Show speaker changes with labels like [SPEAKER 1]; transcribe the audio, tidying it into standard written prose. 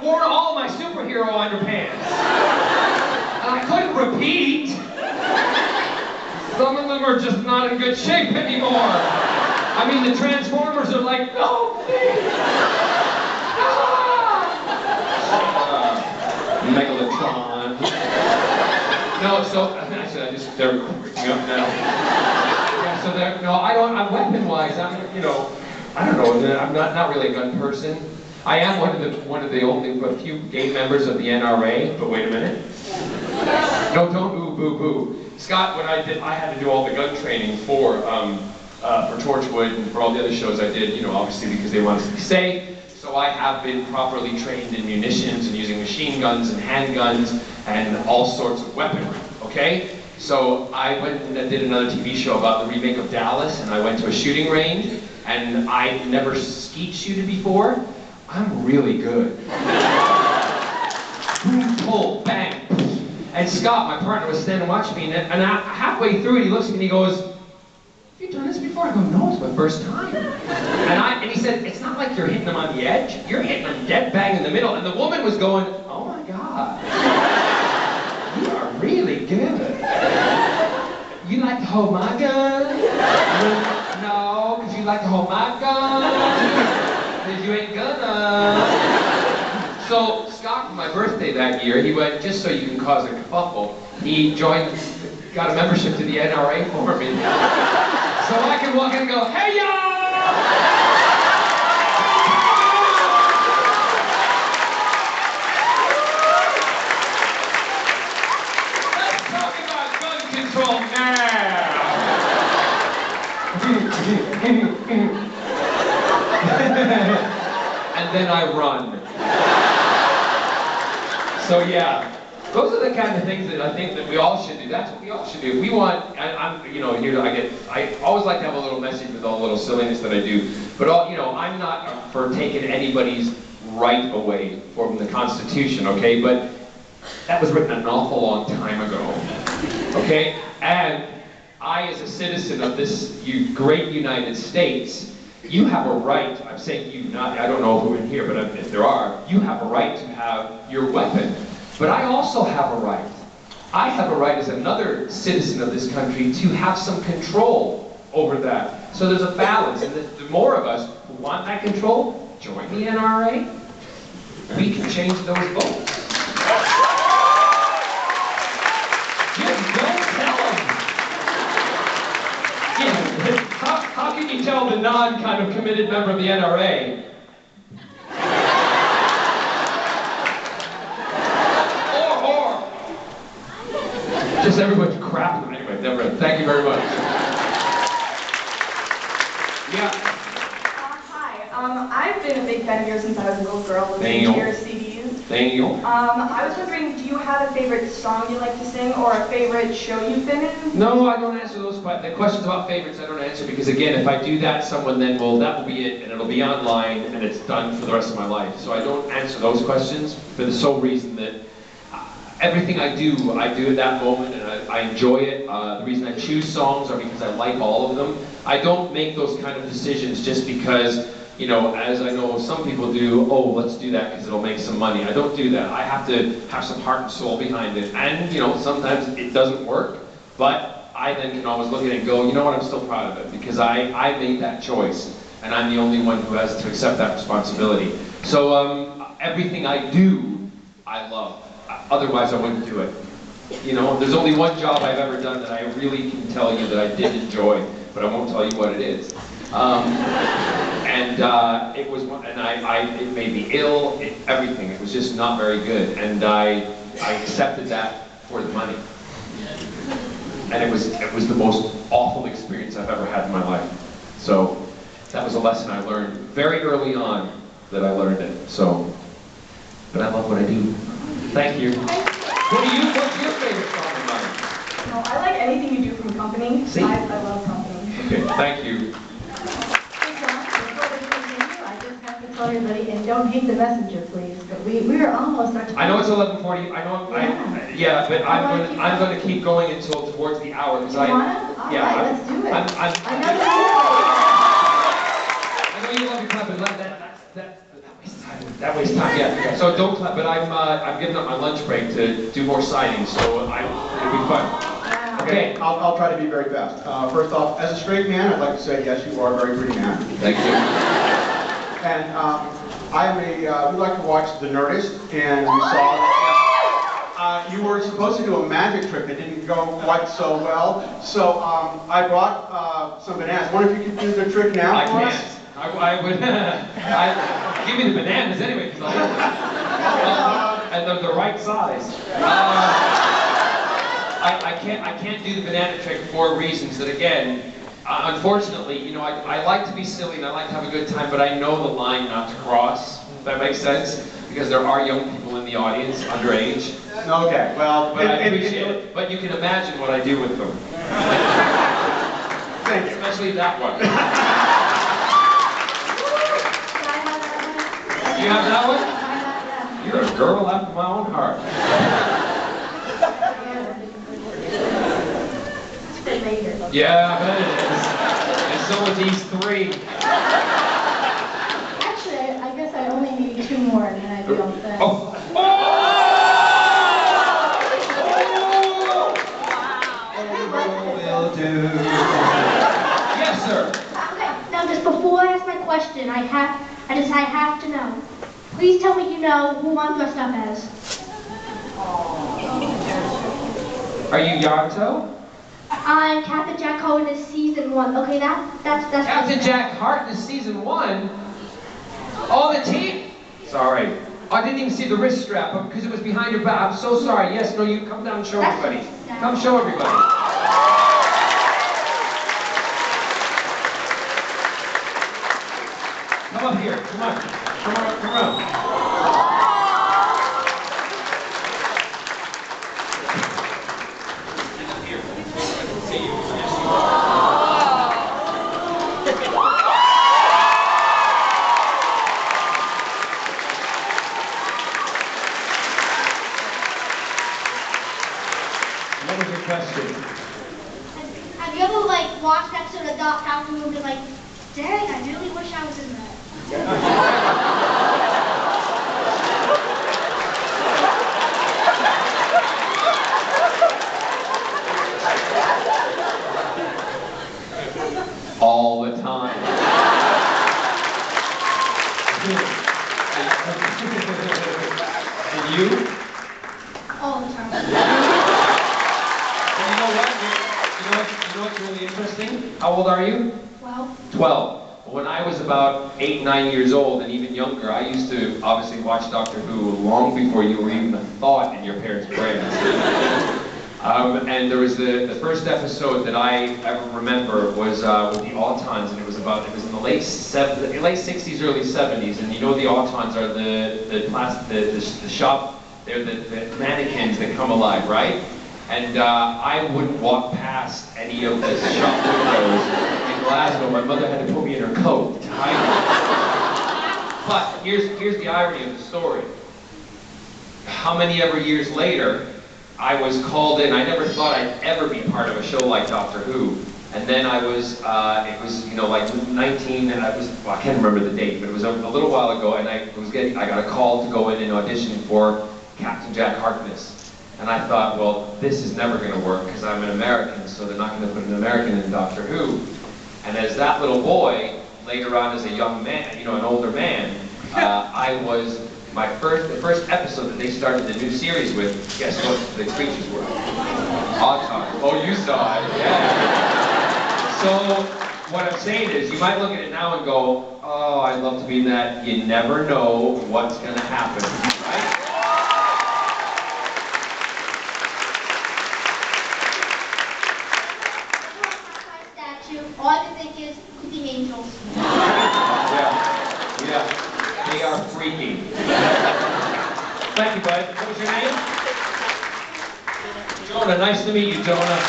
[SPEAKER 1] wore all my superhero underpants. And I couldn't repeat. Some of them are just not in good shape anymore. I mean, the Transformers are like, no, please. Megalotron. No, so actually, they're freaking up now. Yeah, so they're, no, I don't. I'm weapon-wise. I'm, you know, I don't know. I'm not really a gun person. I am one of the only few gay members of the NRA. But wait a minute. No, don't ooh boo boo. Scott, when I had to do all the gun training for Torchwood and for all the other shows I did. You know, obviously because they wanted to be safe. So I have been properly trained in munitions and using machine guns and handguns and all sorts of weaponry, okay? So I went and did another TV show about the remake of Dallas, and I went to a shooting range, and I'd never skeet shooted before. I'm really good. Boom, pull, bang. And Scott, my partner, was standing watching me, and halfway through it, he looks at me and he goes, "Have you done this before?" I go, "No, it's my first time." And he said, "It's not like you're hitting them on the edge. You're hitting them dead bang in the middle." And the woman was going, "Oh my God, you are really good. You like to hold my gun?" "No, because you like to hold my gun. Because you ain't gonna." So Scott, for my birthday that year, he went, just so you can cause a kerfuffle, he got a membership to the NRA for me. So I can walk in and go, "Hey y'all!" Let's talk about gun control now. And then I run. So yeah. Those are the kind of things that I think that we all should do. That's what we all should do. If we want, I'm, you know, here I always like to have a little message with all the little silliness that I do. But all, you know, I'm not for taking anybody's right away from the Constitution, okay? But that was written an awful long time ago, okay? And I, as a citizen of this great United States, you have a right. I'm saying you, not. I don't know who in here, but if there are, you have a right to have your weapon. But I also have a right. I have a right as another citizen of this country to have some control over that. So there's a balance, and the more of us who want that control, join the NRA. We can change those votes. Just don't tell them. Yeah. How can you tell the non-kind of committed member of the NRA? Just everyone's crap. Anyway, never. Thank you very much. Yeah.
[SPEAKER 2] Hi. I've been a big fan of yours since I was a little girl listening to your CDs.
[SPEAKER 1] Thank you.
[SPEAKER 2] I was wondering, do you have a favorite song you like to sing or a favorite show you've been in?
[SPEAKER 1] No, I don't answer those. The questions about favorites, I don't answer because again, if I do that, someone then that will be it, and it'll be online, and it's done for the rest of my life. So I don't answer those questions for the sole reason that. Everything I do at that moment, and I enjoy it. The reason I choose songs are because I like all of them. I don't make those kind of decisions just because, you know, as I know some people do, oh, let's do that because it'll make some money. I don't do that. I have to have some heart and soul behind it. And, you know, sometimes it doesn't work, but I then can always look at it and go, you know what, I'm still proud of it because I made that choice, and I'm the only one who has to accept that responsibility. So everything I do, I love. Otherwise, I wouldn't do it. You know, there's only one job I've ever done that I really can tell you that I did enjoy, but I won't tell you what it is. It was, and it made me ill. Everything. It was just not very good, and I accepted that for the money. And it was the most awful experience I've ever had in my life. So that was a lesson I learned very early on that I learned it. So, but I love what I do. Thank you. What's your favorite song of mine?
[SPEAKER 2] No, I like anything you do from Company.
[SPEAKER 1] See?
[SPEAKER 2] I love Company.
[SPEAKER 1] Okay, thank you.
[SPEAKER 3] Hey John, before we continue, I just have to tell everybody, and don't hate the messenger, please, but we are almost our time.
[SPEAKER 1] I know it's 11:40. I know. Yeah, but I'm going to keep going until towards the hour because
[SPEAKER 3] You wanna? All
[SPEAKER 1] yeah,
[SPEAKER 3] right, let's do it.
[SPEAKER 1] I
[SPEAKER 3] know
[SPEAKER 1] you love your club, but that wastes time with That wastes time, yeah. So don't clap, but I'm giving up my lunch break to do more signings, so it'll be fun.
[SPEAKER 4] Okay, I'll try to be very fast. First off, as a straight man, I'd like to say yes, you are a very pretty man.
[SPEAKER 1] Thank you.
[SPEAKER 4] And we like to watch The Nerdist, and we saw that you were supposed to do a magic trick that didn't go quite so well. So I brought some bananas. I wonder if you could do the trick now
[SPEAKER 1] I
[SPEAKER 4] for
[SPEAKER 1] can't.
[SPEAKER 4] us?
[SPEAKER 1] I would. Give me the bananas anyway, because and they're the right size. I can't do the banana trick for reasons that, again, unfortunately, you know, I like to be silly and I like to have a good time, but I know the line not to cross. If that makes sense, because there are young people in the audience, underage.
[SPEAKER 4] Okay, well,
[SPEAKER 1] But I appreciate it. But you can imagine what I do with them.
[SPEAKER 4] Thank you.
[SPEAKER 1] Especially that one. You have that one? You're a girl after my own heart. Yeah, I bet it is. And so are these three.
[SPEAKER 3] Actually, I guess I only need 2 more and then I'd be all set.
[SPEAKER 1] Oh! Oh! Will do. Yes, sir.
[SPEAKER 5] Okay, now just before I ask my question, I have to know. Please tell me you know who I'm dressed up as.
[SPEAKER 1] Are you Yanto?
[SPEAKER 5] I'm Captain Jack Harkness season 1. Okay, that's
[SPEAKER 1] Captain Jack Harkness season 1? Oh, the team? Sorry. I didn't even see the wrist strap up because it was behind your back. I'm so sorry. Yes, no, you come down and show everybody. Come show everybody. Come up here. Come on. Come on. Come around. Here. See you. Yes, you are. What was your question?
[SPEAKER 5] Have you ever watched an episode of Doctor Who and been like, dang, I really wish I was in that.
[SPEAKER 1] All the time. And you?
[SPEAKER 5] All the time.
[SPEAKER 1] And you know what? You know what's really interesting? How old are you?
[SPEAKER 5] 12.
[SPEAKER 1] 12. When I was about 8, 9 years old, and even younger, I used to obviously watch Doctor Who long before you were even a thought in your parents' brains. And there was the first episode that I ever remember was with the Autons, and it was in the late 60s, early 70s, and you know the Autons are the shop, they're the mannequins that come alive, right? And I wouldn't walk past any of the shop windows in Glasgow. My mother had to put me in her coat to hide me. But here's the irony of the story. How many ever years later, I was called in. I never thought I'd ever be part of a show like Doctor Who. And then I was, it was, you know, like 19, and I can't remember the date, but it was a little while ago, and I got a call to go in and audition for Captain Jack Harkness. And I thought, well, this is never going to work because I'm an American, so they're not going to put an American in Doctor Who. And as that little boy, later on as a young man, you know, an older man, I was, the first episode that they started the new series with, guess what the creatures were? Autons. Oh, you saw it, yeah. So, what I'm saying is, you might look at it now and go, oh, I'd love to be in that. You never know what's going to happen, right?
[SPEAKER 5] All I can think is creeping angels.
[SPEAKER 1] Yeah, they are freaky. Thank you, bud. What was your name? Jonah. Nice to meet you, Jonah.